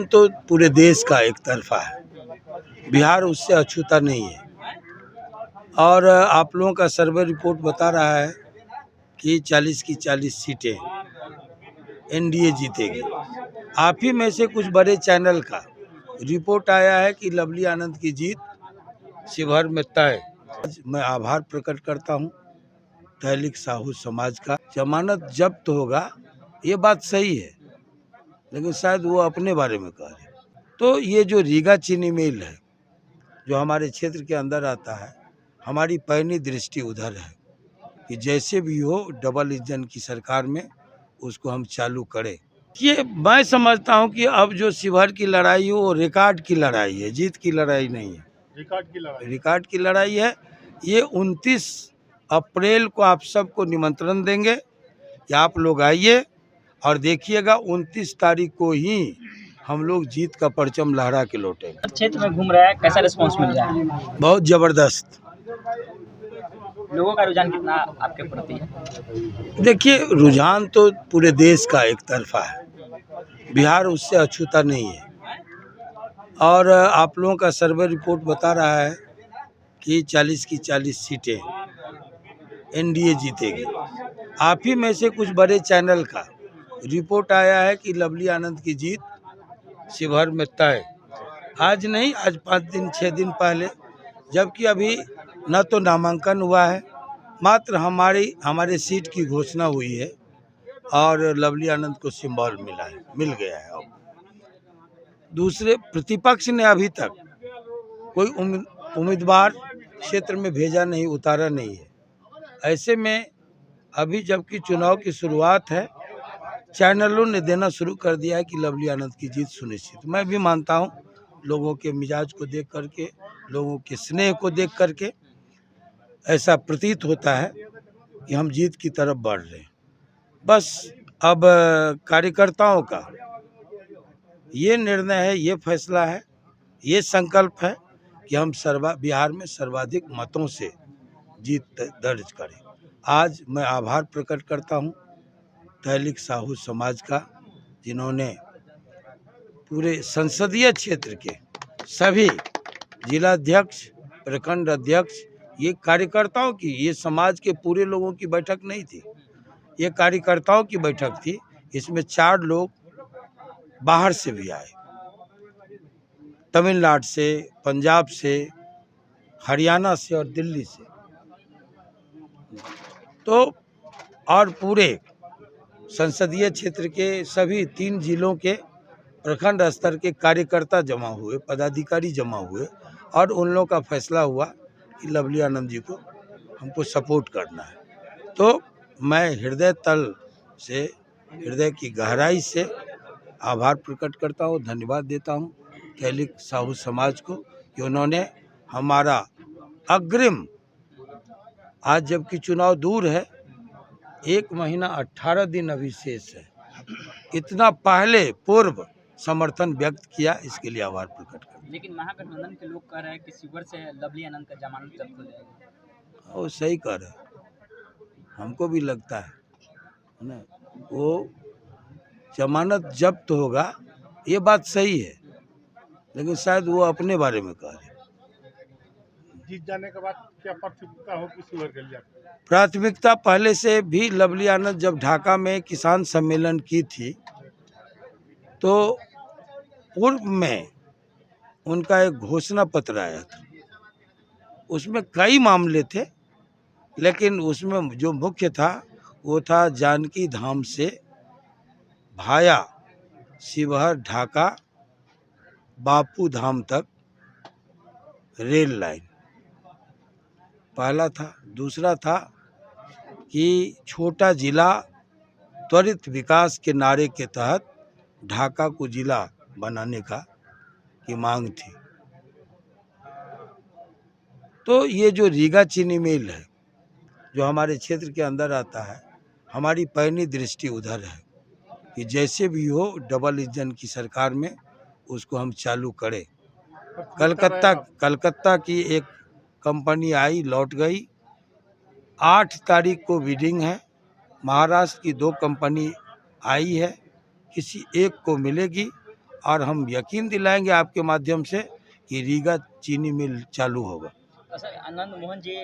तो पूरे देश का एक तरफा है, बिहार उससे अछूता नहीं है। और आप लोगों का सर्वे रिपोर्ट बता रहा है कि 40 की 40 सीटें एनडीए जीतेगी। आप ही में से कुछ बड़े चैनल का रिपोर्ट आया है कि लवली आनंद की जीत शिवहर में तय। आज मैं आभार प्रकट करता हूं तहलीक साहू समाज का। जमानत जब्त होगा ये बात सही है, लेकिन शायद वो अपने बारे में कह रहे। तो ये जो रीगा चीनी मिल है जो हमारे क्षेत्र के अंदर आता है, हमारी पहली दृष्टि उधर है कि जैसे भी हो डबल इंजन की सरकार में उसको हम चालू करें। ये मैं समझता हूं कि अब जो शिवहर की लड़ाई है वो रिकॉर्ड की लड़ाई है, जीत की लड़ाई नहीं है। रिकॉर्ड की लड़ाई है। ये 29 अप्रैल को आप सबको निमंत्रण देंगे कि आप लोग आइए और देखिएगा 29 तारीख को ही हम लोग जीत का परचम लहरा के लौटेंगे। क्षेत्र में घूम रहा है, कैसा रिस्पांस मिल रहा है? बहुत जबरदस्त। लोगों का रुझान कितना आपके प्रति है? देखिए, रुझान तो पूरे देश का एक तरफा है, बिहार उससे अछूता नहीं है। और आप लोगों का सर्वे रिपोर्ट बता रहा है कि 40 की 40 सीटें एनडीए जीतेगी। आप ही में से कुछ बड़े चैनल का रिपोर्ट आया है कि लवली आनंद की जीत शिवहर में तय। आज नहीं, आज 5 दिन 6 दिन पहले, जबकि अभी न तो नामांकन हुआ है, मात्र हमारे सीट की घोषणा हुई है और लवली आनंद को सिंबल मिल गया है। अब दूसरे प्रतिपक्ष ने अभी तक कोई उम्मीदवार क्षेत्र में भेजा नहीं, उतारा नहीं है। ऐसे में अभी जबकि चुनाव की शुरुआत है, चैनलों ने देना शुरू कर दिया है कि लवली आनंद की जीत सुनिश्चित। मैं भी मानता हूं, लोगों के मिजाज को देख करके, लोगों के स्नेह को देख करके ऐसा प्रतीत होता है कि हम जीत की तरफ बढ़ रहे हैं। बस अब कार्यकर्ताओं का ये निर्णय है, ये फैसला है, ये संकल्प है कि हम बिहार में सर्वाधिक मतों से जीत दर्ज करें। आज मैं आभार प्रकट करता हूं तहलीक साहू समाज का, जिन्होंने पूरे संसदीय क्षेत्र के सभी जिलाध्यक्ष, प्रखंड अध्यक्ष, ये कार्यकर्ताओं की, ये समाज के पूरे लोगों की बैठक नहीं थी, ये कार्यकर्ताओं की बैठक थी। इसमें 4 लोग बाहर से भी आए, तमिलनाडु से, पंजाब से, हरियाणा से और दिल्ली से। तो और पूरे संसदीय क्षेत्र के सभी 3 जिलों के प्रखंड स्तर के कार्यकर्ता जमा हुए, पदाधिकारी जमा हुए और उन लोगों का फैसला हुआ कि लवली आनंद जी को हमको सपोर्ट करना है। तो मैं हृदय तल से, हृदय की गहराई से आभार प्रकट करता हूँ, धन्यवाद देता हूँ तहलीक साहू समाज को कि उन्होंने हमारा अग्रिम, आज जबकि चुनाव दूर है, 1 महीना 18 दिन अभी शेष है, इतना पहले पूर्व समर्थन व्यक्त किया, इसके लिए आभार प्रकट करता। लेकिन महागठबंधन के लोग कह रहे हैं कि शिवहर से लवली आनंद का जमानत जब्त हो जाएगा। वो सही कह रहे हैं, हमको भी लगता है ना, वो जमानत जब्त होगा ये बात सही है, लेकिन शायद वो अपने बारे में कह रहे। जीत जाने के बाद क्या प्राथमिकता होगी शिवहर के लिए? प्राथमिकता पहले से भी लवली आनंद जब ढाका में किसान सम्मेलन की थी तो पूर्व में उनका एक घोषणा पत्र आया था, उसमें कई मामले थे, लेकिन उसमें जो मुख्य था वो था जानकी धाम से भाया शिवहर ढाका बापू धाम तक रेल लाइन पहला था। दूसरा था कि छोटा जिला त्वरित विकास के नारे के तहत ढाका को जिला बनाने की मांग थी। तो ये जो रीगा चीनी मिल है जो हमारे क्षेत्र के अंदर आता है, हमारी पहली दृष्टि उधर है कि जैसे भी हो डबल इंजन की सरकार में उसको हम चालू करें। कलकत्ता की एक कंपनी आई, लौट गई। 8 तारीख को बिडिंग है, महाराष्ट्र की 2 कंपनी आई है, किसी एक को मिलेगी और हम यकीन दिलाएंगे आपके माध्यम से कि रीगा चीनी मिल चालू होगा। सर आनंद मोहन जी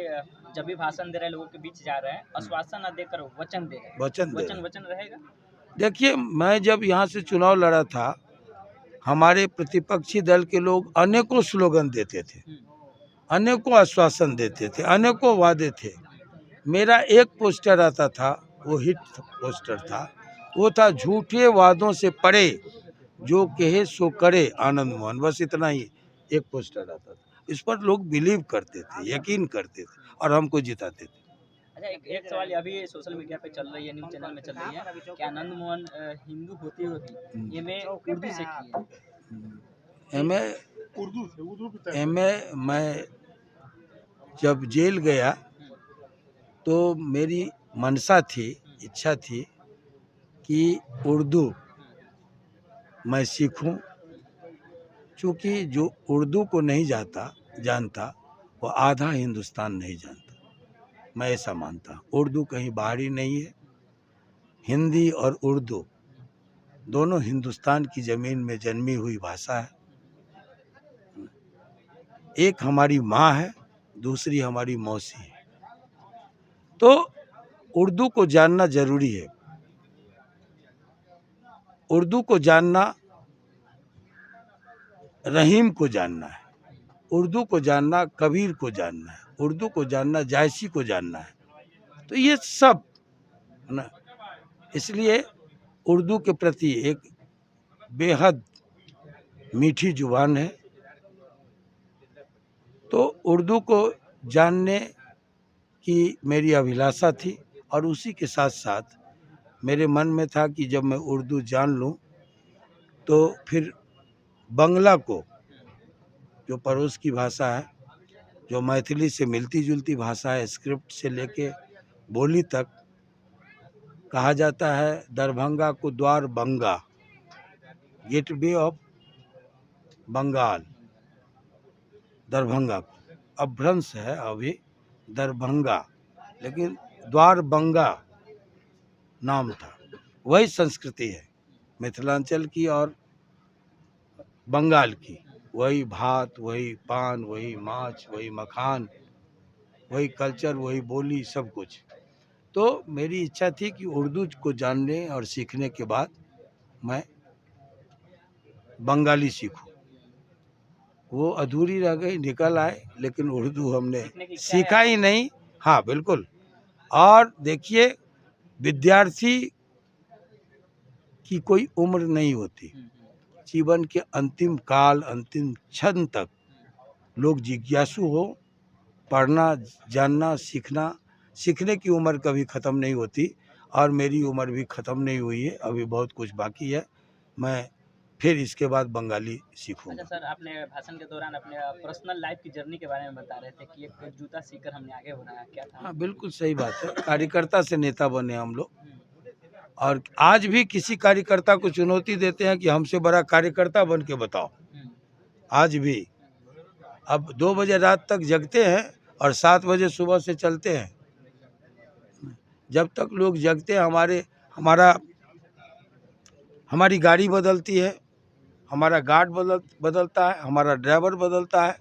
जब भी भाषण दे रहे हैं लोगों के बीच जा रहे हैं, आश्वासन न देकर वचन दे रहे हैं। वचन दे वचन रहे। वचन रहेगा। देखिए, मैं जब यहाँ से चुनाव लड़ा था, हमारे प्रतिपक्षी दल के लोग अनेकों स्लोगन देते थे, अनेकों आश्वासन देते थे, अनेकों वादे थे। मेरा एक पोस्टर आता था, वो हिट पोस्टर था, वो था झूठे वादों से परे जो कहे सो करे आनंद मोहन। बस इतना ही एक पोस्टर आता था। इस पर लोग बिलीव करते थे, यकीन करते थे और हमको जिताते थे। अच्छा एक सवाल अभी सोशल मीडिया पे चल रही है, न्यूज़ चैनल में चल रही है कि आनंद मोहन हिंदू होते हुए भी एमए उर्दू से किए। उर्दू भी तय एमए मैं जब जेल गया तो मेरी मनसा थी, इच्छा थी कि उर्दू मैं सीखूं, क्योंकि जो उर्दू को नहीं जानता वो आधा हिंदुस्तान नहीं जानता। मैं ऐसा मानता, उर्दू कहीं बाहरी नहीं है। हिंदी और उर्दू दोनों हिंदुस्तान की ज़मीन में जन्मी हुई भाषा है। एक हमारी माँ है, दूसरी हमारी मौसी है। तो उर्दू को जानना जरूरी है। उर्दू को जानना रहीम को जानना है, उर्दू को जानना कबीर को जानना है, उर्दू को जानना जायसी को जानना है। तो ये सब है ना, इसलिए उर्दू के प्रति एक बेहद मीठी जुबान है। तो उर्दू को जानने की मेरी अभिलाषा थी और उसी के साथ साथ मेरे मन में था कि जब मैं उर्दू जान लूं तो फिर बंगला को, जो पड़ोस की भाषा है, जो मैथिली से मिलती जुलती भाषा है, स्क्रिप्ट से लेके बोली तक, कहा जाता है दरभंगा को द्वार बंगा, गेटवे ऑफ बंगाल, दरभंगा को। अब भ्रंश है अभी दरभंगा, लेकिन द्वार बंगा नाम था। वही संस्कृति है मिथिलांचल की और बंगाल की। वही भात, वही पान, वही माछ, वही मखान, वही कल्चर, वही बोली, सब कुछ। तो मेरी इच्छा थी कि उर्दू को जानने और सीखने के बाद मैं बंगाली सीखूं। वो अधूरी रह गई, निकल आए, लेकिन उर्दू हमने सीखा ही नहीं। हाँ बिल्कुल। और देखिए, विद्यार्थी की कोई उम्र नहीं होती। जीवन के अंतिम काल, अंतिम क्षण तक लोग जिज्ञासु हो, पढ़ना, जानना, सीखने की उम्र कभी ख़त्म नहीं होती। और मेरी उम्र भी ख़त्म नहीं हुई है, अभी बहुत कुछ बाकी है। मैं फिर इसके बाद बंगाली सीखूंगा। अच्छा सर, आपने भाषण के दौरान अपने पर्सनल लाइफ की जर्नी के बारे में बता रहे थे कि एक जूता सीखकर हमने आगे बढ़ाया, क्या था? हाँ बिल्कुल सही बात है। कार्यकर्ता से नेता बने हम लोग, और आज भी किसी कार्यकर्ता को चुनौती देते हैं कि हमसे बड़ा कार्यकर्ता बन के बताओ। आज भी अब 2 बजे रात तक जगते हैं और 7 बजे सुबह से चलते हैं। जब तक लोग जगते हैं, हमारी गाड़ी बदलती है, हमारा गार्ड बदलता है, हमारा ड्राइवर बदलता है।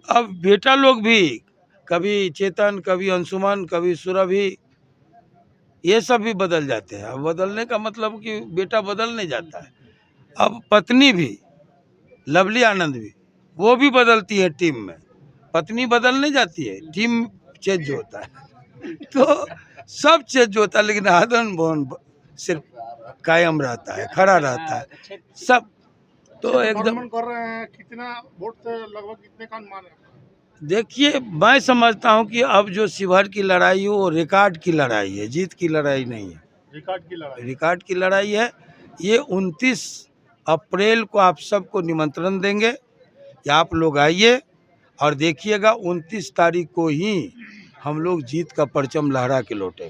अब बेटा लोग भी, कभी चेतन, कभी अंशुमन, कभी सुरभि, ये सब भी बदल जाते हैं। अब बदलने का मतलब कि बेटा बदल नहीं जाता है। अब पत्नी भी, लवली आनंद भी, वो भी बदलती है टीम में। पत्नी बदल नहीं जाती है, टीम चेंज होता है। तो सब चेंज होता है, लेकिन आनंद मोहन सिर्फ कायम रहता है, खड़ा रहता है सब। तो एकदम कर रहे हैं। कितना वोट से लगभग कितने का अनुमान है? देखिए, मैं समझता हूं कि अब जो शिवहर की लड़ाई है वो रिकॉर्ड की लड़ाई है, जीत की लड़ाई नहीं है। रिकॉर्ड की लड़ाई है। ये 29 अप्रैल को आप सबको निमंत्रण देंगे कि आप लोग आइए और देखिएगा, 29 तारीख को ही हम लोग जीत का परचम लहरा के लौटेंगे।